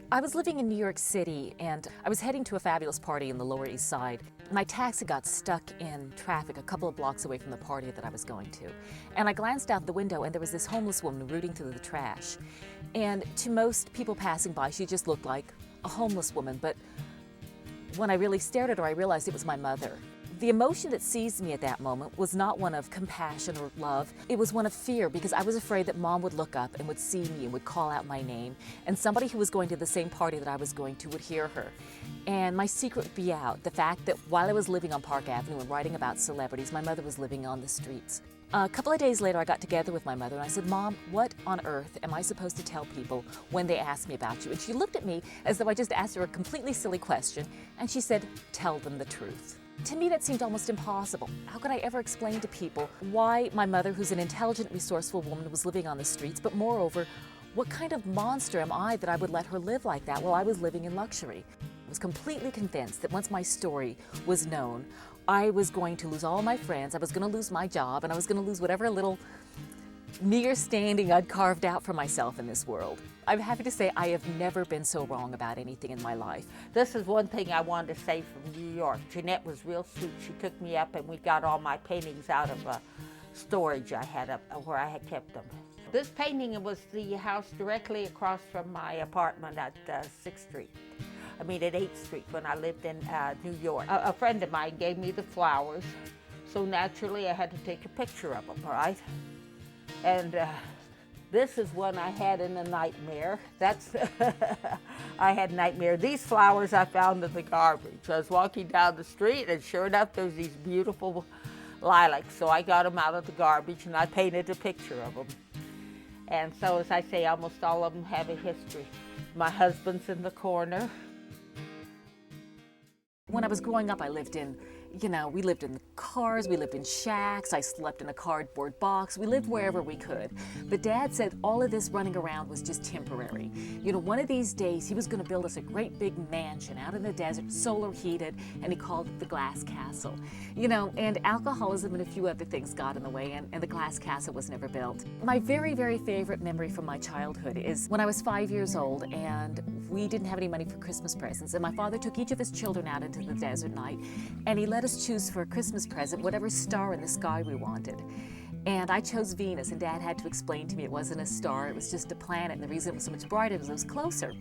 I was living in New York City and I was heading to a fabulous party in the Lower East Side. My taxi got stuck in traffic a couple of blocks away from the party that I was going to. And I glanced out the window and there was this homeless woman rooting through the trash. And to most people passing by, she just looked like a homeless woman. But when I really stared at her, I realized it was my mother. The emotion that seized me at that moment was not one of compassion or love. It was one of fear because I was afraid that Mom would look up and would see me and would call out my name. And somebody who was going to the same party that I was going to would hear her. And my secret would be out. The fact that while I was living on Park Avenue and writing about celebrities, my mother was living on the streets. A couple of days later, I got together with my mother and I said, "Mom, what on earth am I supposed to tell people when they ask me about you?" And she looked at me as though I just asked her a completely silly question. And she said, "Tell them the truth." To me, that seemed almost impossible. How could I ever explain to people why my mother, who's an intelligent, resourceful woman, was living on the streets, but moreover, what kind of monster am I that I would let her live like that while I was living in luxury? I was completely convinced that once my story was known, I was going to lose all my friends, I was going to lose my job, and I was going to lose whatever little meager standing I'd carved out for myself in this world. I'm happy to say I have never been so wrong about anything in my life. This is one thing I wanted to say from New York. Jeannette was real sweet. She took me up and we got all my paintings out of a storage I had up where I had kept them. This painting was the house directly across from my apartment at 6th Street. I mean at 8th Street when I lived in New York. A friend of mine gave me the flowers, so naturally I had to take a picture of them, right? And this is one I had in a nightmare. That's, I had a nightmare. These flowers I found in the garbage. I was walking down the street and sure enough there's these beautiful lilacs. So I got them out of the garbage and I painted a picture of them. And so as I say, almost all of them have a history. My husband's in the corner. When I was growing up, I lived in, we lived in cars, we lived in shacks, I slept in a cardboard box, we lived wherever we could. But Dad said all of this running around was just temporary. One of these days he was going to build us a great big mansion out in the desert, solar heated, and he called it the Glass Castle. And alcoholism and a few other things got in the way, and the Glass Castle was never built. My very, very favorite memory from my childhood is when I was 5 years old and we didn't have any money for Christmas presents, and my father took each of his children out into the desert night, and he let us choose for a Christmas present whatever star in the sky we wanted. And I chose Venus, and Dad had to explain to me it wasn't a star, it was just a planet, and the reason it was so much brighter was it was closer.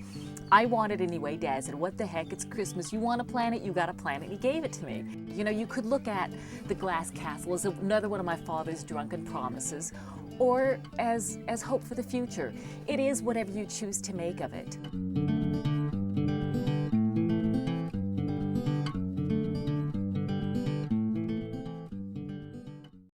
I wanted anyway. Dad said, "What the heck, it's Christmas, you want a planet, you got a planet," and he gave it to me. You could look at the Glass Castle as another one of my father's drunken promises, or as hope for the future. It is whatever you choose to make of it.